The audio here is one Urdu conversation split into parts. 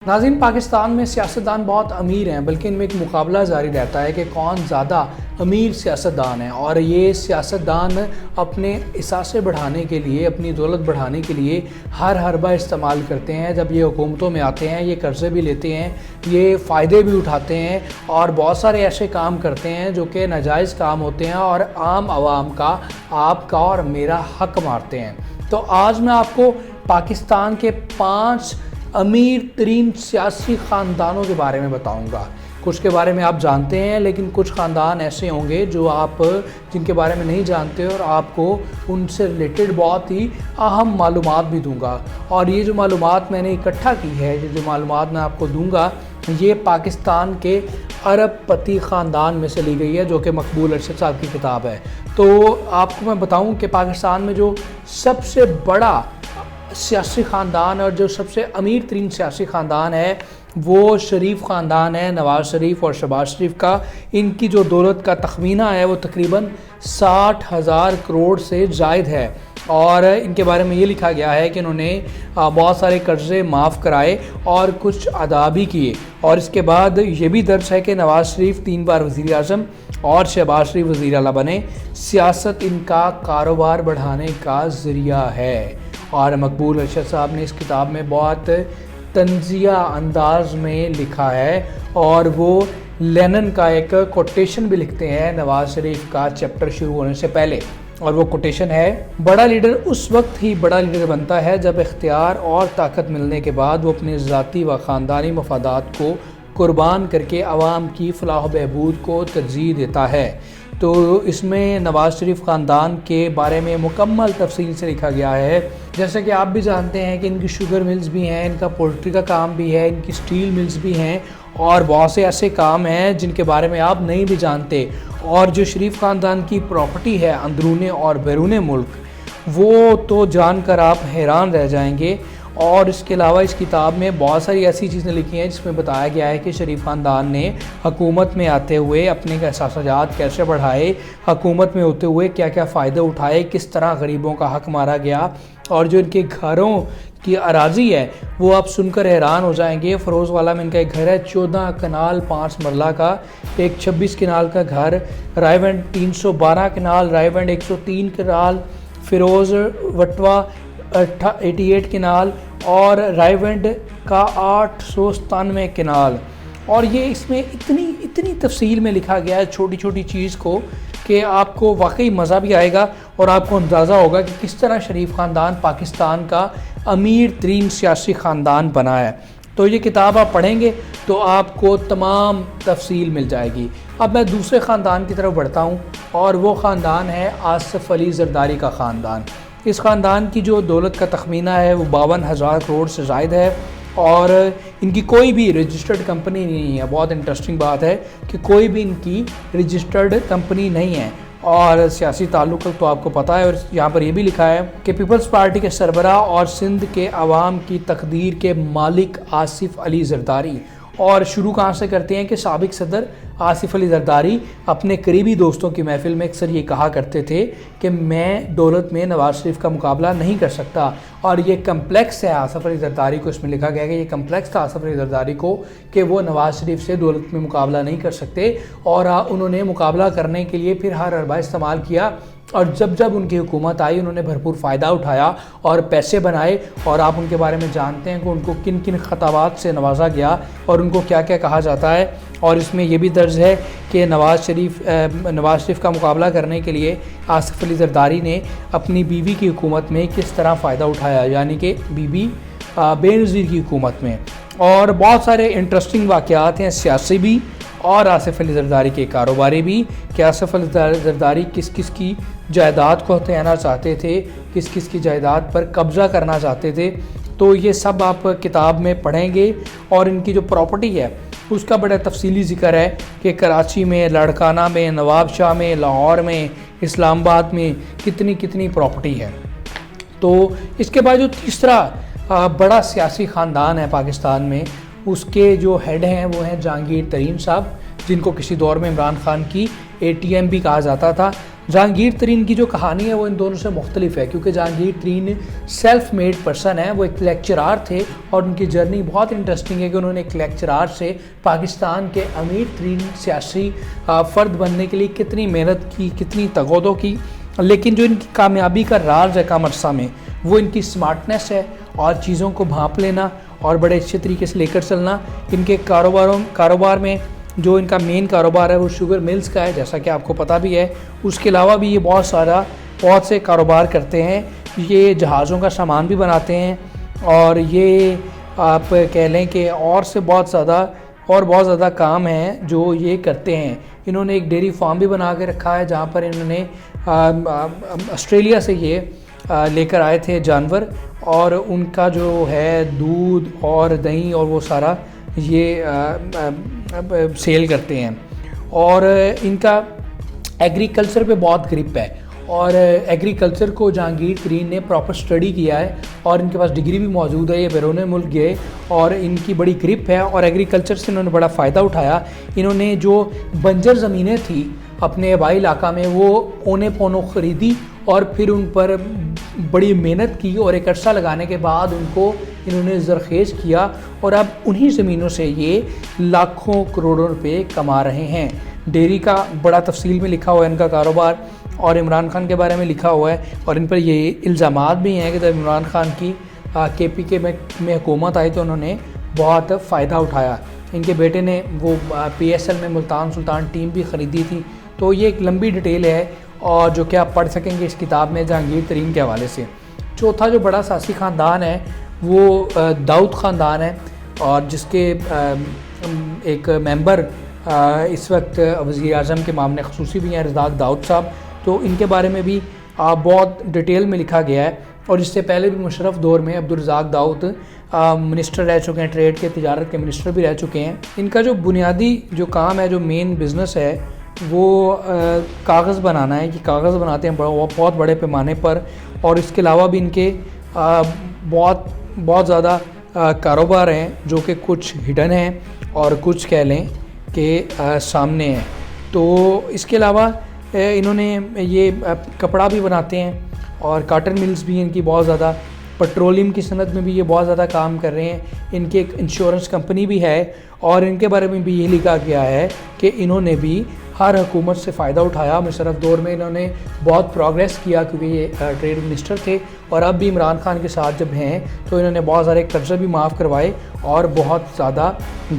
ناظرین، پاکستان میں سیاستدان بہت امیر ہیں، بلکہ ان میں ایک مقابلہ جاری رہتا ہے کہ کون زیادہ امیر سیاستدان ہیں، اور یہ سیاستدان اپنے اثاثے بڑھانے کے لیے، اپنی دولت بڑھانے کے لیے ہر حربہ استعمال کرتے ہیں۔ جب یہ حکومتوں میں آتے ہیں، یہ قرضے بھی لیتے ہیں، یہ فائدے بھی اٹھاتے ہیں، اور بہت سارے ایسے کام کرتے ہیں جو کہ ناجائز کام ہوتے ہیں اور عام عوام کا، آپ کا اور میرا حق مارتے ہیں۔ تو آج میں آپ کو پاکستان کے 5 امیر ترین سیاسی خاندانوں کے بارے میں بتاؤں گا۔ کچھ کے بارے میں آپ جانتے ہیں، لیکن کچھ خاندان ایسے ہوں گے جو آپ جن کے بارے میں نہیں جانتے، اور آپ کو ان سے ریلیٹڈ بہت ہی اہم معلومات بھی دوں گا۔ اور یہ جو معلومات میں نے اکٹھا کی ہے، جو معلومات میں آپ کو دوں گا، یہ پاکستان کے ارب پتی خاندان میں سے لی گئی ہے، جو کہ مقبول ارشد صاحب کی کتاب ہے۔ تو آپ کو میں بتاؤں کہ پاکستان میں جو سب سے بڑا سیاسی خاندان اور جو سب سے امیر ترین سیاسی خاندان ہے، وہ شریف خاندان ہے، نواز شریف اور شہباز شریف کا۔ ان کی جو دولت کا تخمینہ ہے وہ تقریباً 60,000 کروڑ سے زائد ہے، اور ان کے بارے میں یہ لکھا گیا ہے کہ انہوں نے بہت سارے قرضے معاف کرائے اور کچھ ادا بھی کیے۔ اور اس کے بعد یہ بھی درج ہے کہ نواز شریف 3 بار وزیر اعظم اور شہباز شریف وزیر اعلیٰ بنے۔ سیاست ان کا کاروبار بڑھانے کا ذریعہ ہے، اور مقبول ارشد صاحب نے اس کتاب میں بہت طنزیہ انداز میں لکھا ہے، اور وہ لینن کا ایک کوٹیشن بھی لکھتے ہیں نواز شریف کا چیپٹر شروع ہونے سے پہلے، اور وہ کوٹیشن ہے: بڑا لیڈر اس وقت ہی بڑا لیڈر بنتا ہے جب اختیار اور طاقت ملنے کے بعد وہ اپنے ذاتی و خاندانی مفادات کو قربان کر کے عوام کی فلاح و بہبود کو ترجیح دیتا ہے۔ تو اس میں نواز شریف خاندان کے بارے میں مکمل تفصیل سے لکھا گیا ہے، جیسے کہ آپ بھی جانتے ہیں کہ ان کی شوگر ملز بھی ہیں، ان کا پولٹری کا کام بھی ہے، ان کی سٹیل ملز بھی ہیں، اور بہت سے ایسے کام ہیں جن کے بارے میں آپ نہیں بھی جانتے۔ اور جو شریف خاندان کی پراپرٹی ہے اندرون اور بیرون ملک، وہ تو جان کر آپ حیران رہ جائیں گے۔ اور اس کے علاوہ اس کتاب میں بہت ساری ایسی چیزیں لکھی ہیں جس میں بتایا گیا ہے کہ شریف خاندان نے حکومت میں آتے ہوئے اپنے احساسات کیسے بڑھائے، حکومت میں ہوتے ہوئے کیا کیا فائدے اٹھائے، کس طرح غریبوں کا حق مارا گیا، اور جو ان کے گھروں کی اراضی ہے وہ آپ سن کر حیران ہو جائیں گے۔ فیروز والا میں ان کا ایک گھر ہے 14 کنال 5 مرلہ کا، ایک 26 کنال کا گھر، رائے ونڈ 312 کنال، رائے ونڈ 103 کنال، فیروز وٹوا 88 کنال، اور رائے ونڈ کا 897 کنال۔ اور یہ اس میں اتنی تفصیل میں لکھا گیا ہے چھوٹی چھوٹی چیز کو کہ آپ کو واقعی مزہ بھی آئے گا، اور آپ کو اندازہ ہوگا کہ کس طرح شریف خاندان پاکستان کا امیر ترین سیاسی خاندان بنا ہے۔ تو یہ کتاب آپ پڑھیں گے تو آپ کو تمام تفصیل مل جائے گی۔ اب میں دوسرے خاندان کی طرف بڑھتا ہوں، اور وہ خاندان ہے آصف علی زرداری کا خاندان۔ اس خاندان کی جو دولت کا تخمینہ ہے وہ 52,000 کروڑ سے زائد ہے، اور ان کی کوئی بھی رجسٹرڈ کمپنی نہیں ہے۔ بہت انٹرسٹنگ بات ہے کہ کوئی بھی ان کی رجسٹرڈ کمپنی نہیں ہے، اور سیاسی تعلق تو آپ کو پتہ ہے۔ اور یہاں پر یہ بھی لکھا ہے کہ پیپلز پارٹی کے سربراہ اور سندھ کے عوام کی تقدیر کے مالک آصف علی زرداری۔ اور شروع کہاں سے کرتے ہیں کہ سابق صدر آصف علی زرداری اپنے قریبی دوستوں کی محفل میں اکثر یہ کہا کرتے تھے کہ میں دولت میں نواز شریف کا مقابلہ نہیں کر سکتا، اور یہ کمپلیکس ہے آصف علی زرداری کو۔ اس میں لکھا گیا کہ یہ کمپلیکس تھا آصف علی زرداری کو کہ وہ نواز شریف سے دولت میں مقابلہ نہیں کر سکتے، اور انہوں نے مقابلہ کرنے کے لیے پھر ہر حربہ استعمال کیا، اور جب ان کی حکومت آئی انہوں نے بھرپور فائدہ اٹھایا اور پیسے بنائے۔ اور آپ ان کے بارے میں جانتے ہیں کہ ان کو کن کن خطابات سے نوازا گیا اور ان کو کیا کیا کہا جاتا ہے۔ اور اس میں یہ بھی درج ہے کہ نواز شریف کا مقابلہ کرنے کے لیے آصف علی زرداری نے اپنی بیوی کی حکومت میں کس طرح فائدہ اٹھایا، یعنی کہ بی بے نظیر کی حکومت میں۔ اور بہت سارے انٹرسٹنگ واقعات ہیں، سیاسی بھی اور آصف علی زرداری کے کاروباری بھی، کہ آصف علی زرداری کس کس کی جائیداد کو ہتھیانا چاہتے تھے، کس کس کی جائیداد پر قبضہ کرنا چاہتے تھے۔ تو یہ سب آپ کتاب میں پڑھیں گے، اور ان کی جو پراپرٹی ہے اس کا بڑا تفصیلی ذکر ہے کہ کراچی میں، لاڑکانہ میں، نواب شاہ میں، لاہور میں، اسلام آباد میں کتنی پراپرٹی ہے۔ تو اس کے بعد جو تیسرا بڑا سیاسی خاندان ہے پاکستان میں، اس کے جو ہیڈ ہیں وہ ہیں جہانگیر ترین صاحب، جن کو کسی دور میں عمران خان کی ATM بھی کہا جاتا تھا۔ جہانگیر ترین کی جو کہانی ہے وہ ان دونوں سے مختلف ہے، کیونکہ جہانگیر ترین سیلف میڈ پرسن ہے، وہ ایک لیکچرار تھے اور ان کی جرنی بہت انٹرسٹنگ ہے کہ انہوں نے ایک لیکچرار سے پاکستان کے امیر ترین سیاسی فرد بننے کے لیے کتنی محنت کی، کتنی تگودو کی، لیکن جو ان کی کامیابی کا راز ہے کم عرصہ میں وہ ان کی سمارٹنیس ہے اور چیزوں کو بھانپ لینا اور بڑے اچھے طریقے سے لے کر چلنا۔ ان کے کاروبار میں جو ان کا مین کاروبار ہے وہ شوگر ملز کا ہے، جیسا کہ آپ کو پتہ بھی ہے۔ اس کے علاوہ بھی یہ بہت سے کاروبار کرتے ہیں، یہ جہازوں کا سامان بھی بناتے ہیں اور یہ آپ کہہ لیں کہ اور بہت زیادہ کام ہیں جو یہ کرتے ہیں۔ انہوں نے ایک ڈیری فارم بھی بنا کے رکھا ہے جہاں پر انہوں نے آسٹریلیا سے یہ لے کر آئے تھے جانور، اور ان کا جو ہے دودھ اور دہی اور وہ سارا یہ سیل کرتے ہیں۔ اور ان کا ایگریکلچر پہ بہت گرپ ہے، اور ایگریکلچر کو جہانگیر ترین نے پراپر اسٹڈی کیا ہے اور ان کے پاس ڈگری بھی موجود ہے، یہ بیرون ملک گئے اور ان کی بڑی گرپ ہے اور ایگریکلچر سے انہوں نے بڑا فائدہ اٹھایا۔ انہوں نے جو بنجر زمینیں تھیں اپنے آبائی علاقہ میں وہ اونے پونوں خریدی اور پھر ان پر بڑی محنت کی اور ایک عرصہ لگانے کے بعد ان کو انہوں نے زرخیز کیا، اور اب انہی زمینوں سے یہ لاکھوں کروڑوں روپے کما رہے ہیں۔ ڈیری کا بڑا تفصیل میں لکھا ہوا ہے ان کا کاروبار، اور عمران خان کے بارے میں لکھا ہوا ہے، اور ان پر یہ الزامات بھی ہیں کہ جب عمران خان کی KPK میں حکومت آئی تو انہوں نے بہت فائدہ اٹھایا۔ ان کے بیٹے نے وہ PSL میں ملتان سلطان ٹیم بھی خریدی تھی۔ تو یہ ایک لمبی ڈیٹیل ہے اور جو کہ آپ پڑھ سکیں گے اس کتاب میں جہانگیر ترین کے حوالے سے۔ چوتھا جو بڑا سیاسی خاندان ہے وہ داؤد خاندان ہے، اور جس کے ایک ممبر اس وقت وزیر اعظم کے معاون خصوصی بھی ہیں رزاق داؤد صاحب۔ تو ان کے بارے میں بھی بہت ڈیٹیل میں لکھا گیا ہے، اور اس سے پہلے بھی مشرف دور میں عبدالرزاق داؤد منسٹر رہ چکے ہیں، ٹریڈ کے تجارت کے منسٹر بھی رہ چکے ہیں۔ ان کا جو بنیادی جو کام ہے، جو مین بزنس ہے، وہ کاغذ بنانا ہے۔ یہ کاغذ بناتے ہیں بہت بڑے پیمانے پر، اور اس کے علاوہ بھی ان کے بہت زیادہ کاروبار ہیں جو کہ کچھ ہڈن ہیں اور کچھ کہہ لیں کہ سامنے ہیں۔ تو اس کے علاوہ انہوں نے یہ کپڑا بھی بناتے ہیں اور کاٹن ملز بھی ان کی بہت زیادہ، پٹرولیم کی صنعت میں بھی یہ بہت زیادہ کام کر رہے ہیں۔ ان کی ایک انشورنس کمپنی بھی ہے، اور ان کے بارے میں بھی یہ لکھا گیا ہے کہ انہوں نے بھی ہر حکومت سے فائدہ اٹھایا۔ مشرف دور میں انہوں نے بہت پروگریس کیا کیونکہ یہ ٹریڈ منسٹر تھے، اور اب بھی عمران خان کے ساتھ جب ہیں تو انہوں نے بہت سارے قرضے بھی معاف کروائے اور بہت زیادہ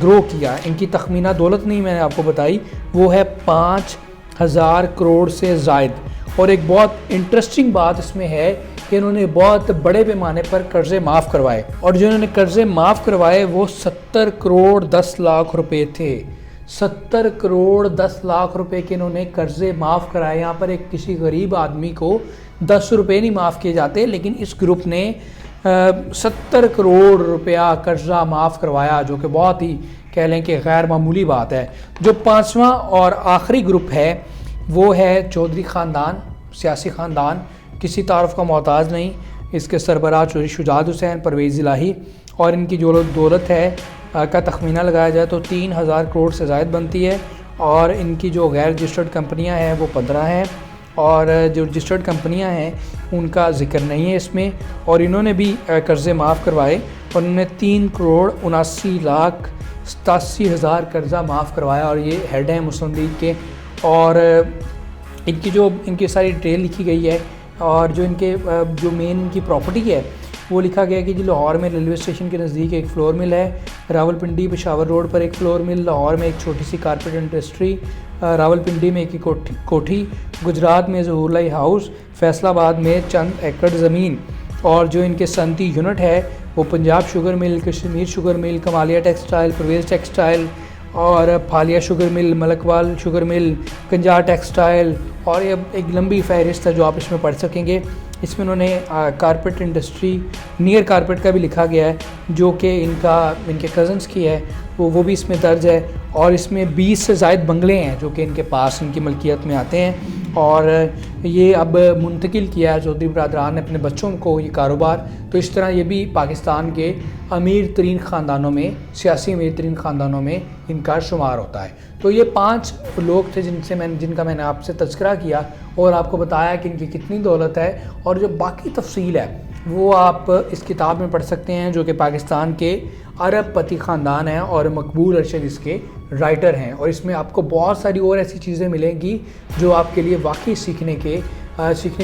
گرو کیا۔ ان کی تخمینہ دولت نہیں میں نے آپ کو بتائی، وہ ہے 5,000 کروڑ سے زائد۔ اور ایک بہت انٹرسٹنگ بات اس میں ہے کہ انہوں نے بہت بڑے پیمانے پر قرضے معاف کروائے، اور جو انہوں نے قرضے معاف کروائے وہ 70 کروڑ 10 لاکھ روپے تھے۔ 70 کروڑ 10 لاکھ روپے کے انہوں نے قرضے معاف کرائے۔ یہاں پر ایک کسی غریب آدمی کو 10 روپے نہیں معاف کیے جاتے، لیکن اس گروپ نے 70 کروڑ روپیہ قرضہ معاف کروایا، جو کہ بہت ہی کہہ لیں کہ غیر معمولی بات ہے۔ جو پانچواں اور آخری گروپ ہے وہ ہے چودھری خاندان، سیاسی خاندان، کسی تعارف کا محتاج نہیں۔ اس کے سربراہ چودھری شجاعت حسین، پرویز الہی، اور ان کی جو دولت ہے کا تخمینہ لگایا جائے تو 3,000 کروڑ سے زائد بنتی ہے، اور ان کی جو غیر رجسٹرڈ کمپنیاں ہیں وہ 15 ہیں، اور جو رجسٹرڈ کمپنیاں ہیں ان کا ذکر نہیں ہے اس میں۔ اور انہوں نے بھی قرضے معاف کروائے، اور انہوں نے 3 کروڑ 79,87,000 قرضہ معاف کروایا، اور یہ ہیڈ ہیں مسلم لیگ کے۔ اور ان کی ساری ڈیٹیل لکھی گئی ہے، اور جو مین ان کی پراپرٹی ہے وہ لکھا گیا کہ لاہور میں ریلوے اسٹیشن کے نزدیک ایک فلور مل ہے، راولپنڈی پشاور روڈ پر ایک فلور مل، لاہور میں ایک چھوٹی سی کارپیٹ انڈسٹری، راولپنڈی میں ایک کوٹھی، گجرات میں ظہور لائی ہاؤس، فیصل آباد میں چند ایکڑ زمین۔ اور جو ان کے صنعتی یونٹ ہے وہ Punjab sugar mill, Kashmir sugar mill, Kamalia textile, Pervez textile, اور پھالیا sugar mill, ملکوال sugar mill, کنجار textile, اور یہ ایک لمبی فہرست ہے جو آپ اس میں پڑھ سکیں گے۔ اس میں انہوں نے کارپیٹ انڈسٹری، نیئر کارپیٹ کا بھی لکھا گیا ہے جو کہ ان کے کزنس کی ہے، وہ بھی اس میں درج ہے، اور اس میں 20 سے زائد بنگلے ہیں جو کہ ان کے پاس ان کی ملکیت میں آتے ہیں۔ اور یہ اب منتقل کیا ہے چودھری برادران نے اپنے بچوں کو یہ کاروبار. تو اس طرح یہ بھی پاکستان کے امیر ترین خاندانوں میں، سیاسی امیر ترین خاندانوں میں ان کا شمار ہوتا ہے. تو یہ 5 لوگ تھے جن کا میں نے آپ سے تذکرہ کیا اور آپ کو بتایا کہ ان کی کتنی دولت ہے. اور جو باقی تفصیل ہے وہ آپ اس کتاب میں پڑھ سکتے ہیں، جو کہ پاکستان کے ارب پتی خاندان ہیں اور مقبول ارشد اس کے رائٹر ہیں. اور اس میں آپ کو بہت ساری اور ایسی چیزیں ملیں گی جو آپ کے لیے واقعی سیکھنے کے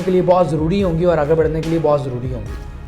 لیے بہت ضروری ہوں گی اور آگے بڑھنے کے لیے بہت ضروری ہوں گی.